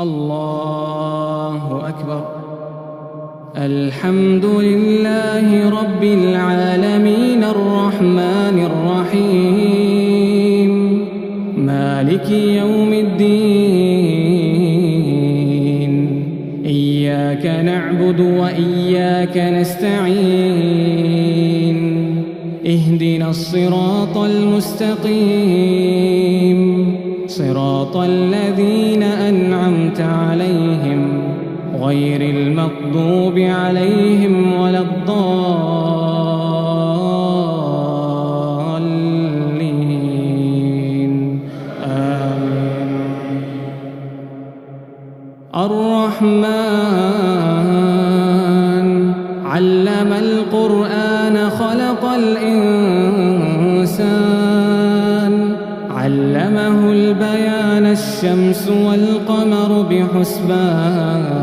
الله أكبر. الحمد لله رب العالمين الرحمن الرحيم مالك يوم الدين إياك نعبد وإياك نستعين اهدنا الصراط المستقيم صراط الذين أنعمت عليهم غير المغضوب عليهم ولا الضالين آمين. الرحمن علم القرآن خلق الإنسان علمه البيان الشمس والقمر بحسبان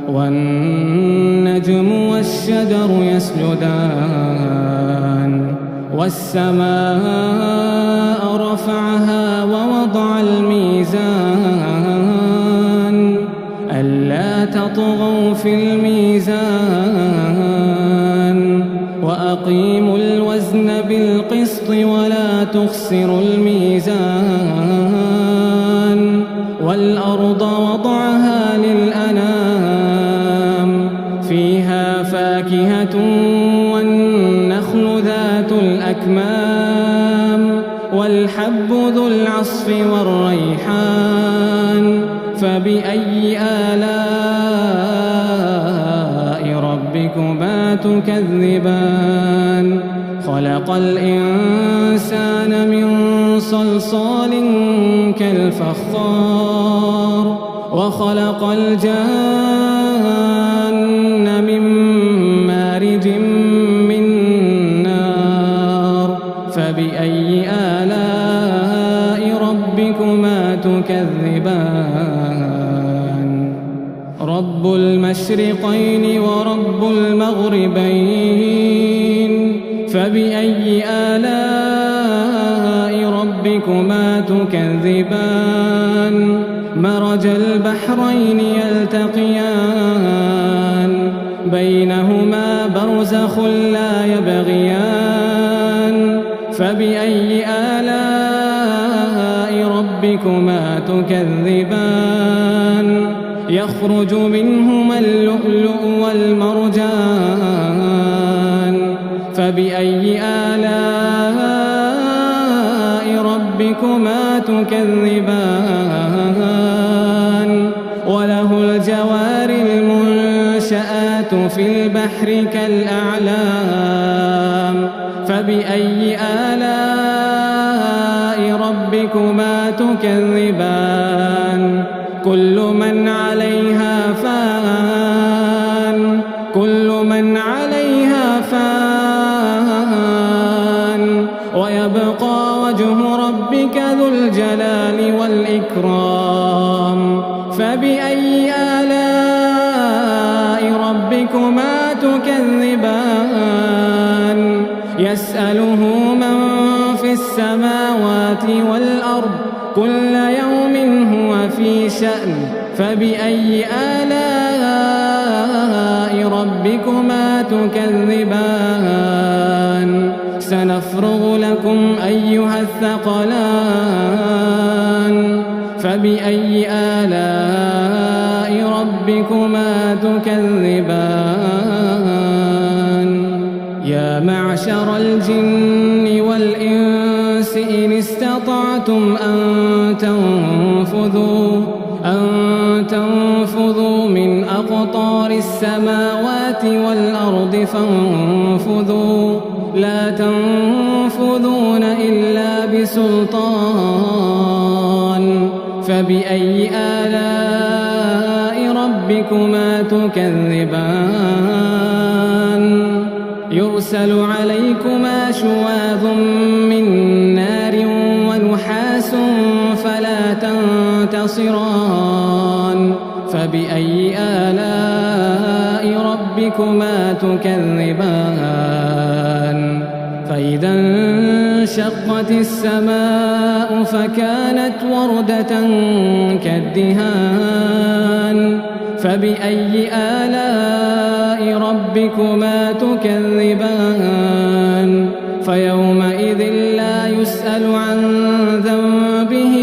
والنجم والشجر يسجدان والسماء رفعها ووضع الميزان ألا تطغوا في الميزان وأقيموا الوزن بالقسط ولا تخسروا الميزان والأرض وضعها للأنام فيها فاكهة والنخل ذات الأكمام والحب ذو العصف والريحان فبأي آلاء ربكما تكذبان خلق الإنسان من صلصال كالفخار وخلق الجان من مارج من نار فبأي آلاء ربكما تكذبان رب المشرقين ورب المغربين فبأي آلاء ربكما تكذبان مرج البحرين يلتقيان بينهما برزخ لا يبغيان فبأي آلاء ربكما تكذبان يخرج منهما اللؤلؤ والمرجان فبأي آلاء ربكما تكذبان وله الجوار المنشآت في البحر كالأعلام فبأي آلاء ربكما تكذبان كل من عليها فان كل من عليها فان ويبقى وجه ربك ذو الجلال والإكرام فبأي آلاء ربكما تكذبان يسأله من في السماوات والأرض كل يوم هو في شأن فبأي آلاء ربكما تكذبان سنفرغ لكم أيها الثقلان فبأي آلاء ربكما تكذبان يا معشر الجن والإنس إن استطعتم أن تنفذوا من أقطار السماوات والأرض فانفذوا لا تنفذون إلا بسلطان فبأي آلاء ربكما تكذبان يرسل عليكما شواظ من نار ونحاس فلا تنتصران فبأي آلاء ربكما تكذبان فإذا انشقت السماء فكانت وردة كالدهان فبأي آلاء ربكما تكذبان فيومئذ لا يسأل عن ذنبه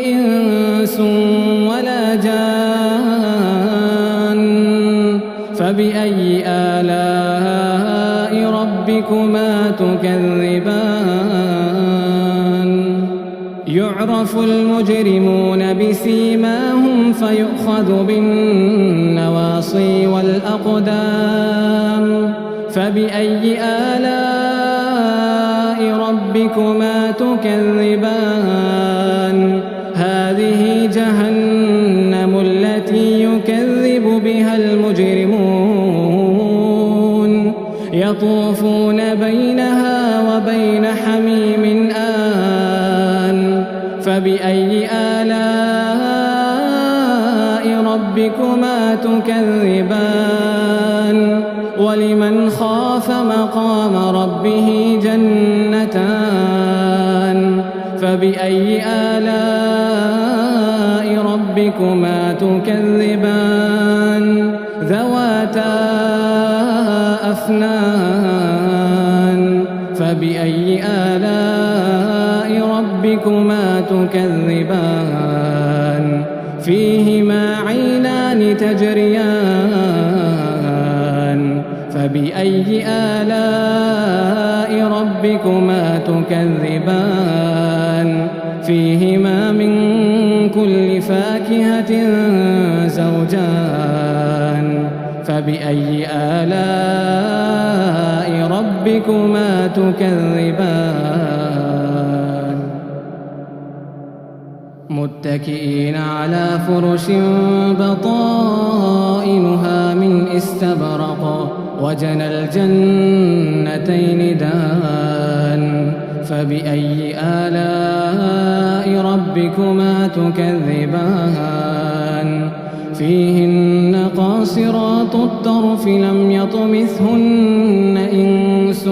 إنس ولا جان فبأي آلاء ربكما تكذبان يعرف المجرمون بسيماهم فيؤخذ بالنواصي والأقدام فبأي آلاء ربكما تكذبان هذه جهنم التي يكذب بها المجرمون يطوفون بينها وبين حميم آن فبأي آلاء ربكما تكذبان ولمن خاف مقام ربه جنتان فبأي آلاء ربكما تكذبان ذواتا أفنان فبأي آلاء ربكما تكذبان فيهما عينان تجريان فبأي آلاء ربكما تكذبان فيهما من كل فاكهة زوجان فبأي آلاء ربكما تكذبان متكئين على فرش بطائنها من استبرق وجنى الجنتين دان فبأي آلاء ربكما تكذبان فيهن قاصرات الطرف لم يطمثهن إنس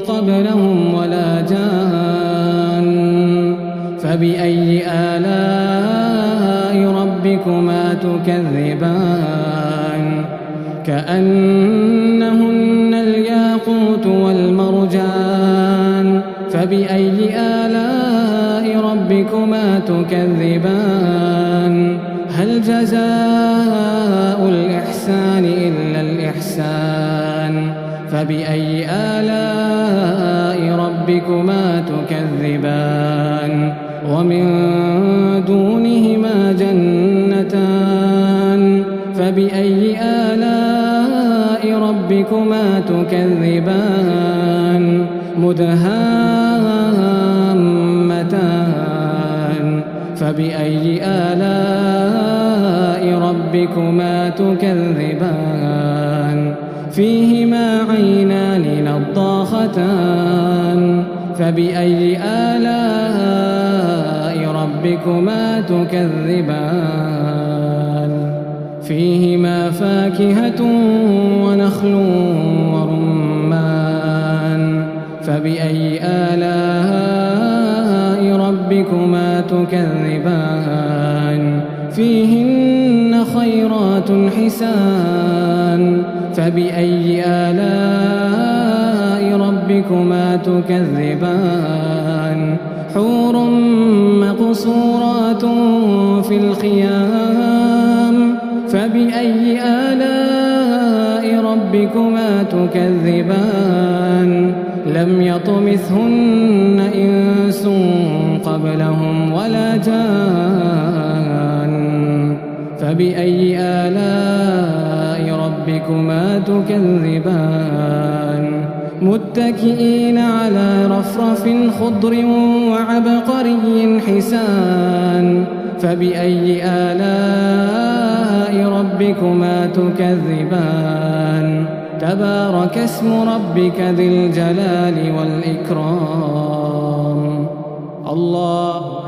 قبلهم ولا جان فبأي آلاء ربكما تكذبان كأنهن الياقوت والمرجان فبأي آلاء ربكما تكذبان هل جزاء الإحسان إلا الإحسان فبأي آلاء ربكما تكذبان ومن دونهما جنتان فبأي آلاء ربكما تكذبان مدهامتان فبأي آلاء ربكما تكذبان فيهما عينان نضاختان فبأي آلاء ربكما تكذبان فيهما فاكهة ونخل ورمان فبأي آلاء ربكما تكذبان فيهن خيرات حسان فبأي آلاء ربكما تكذبان حور مقصورات في الخيام فبأي آلاء ربكما تكذبان لم يطمثهن إنس قبلهم ولا جان فبأي آلاء ربكما تكذبان متكئين على رفرف خضر وعبقري حسان فبأي آلاء ربكما تكذبان تبارك اسم ربك ذي الجلال والإكرام الله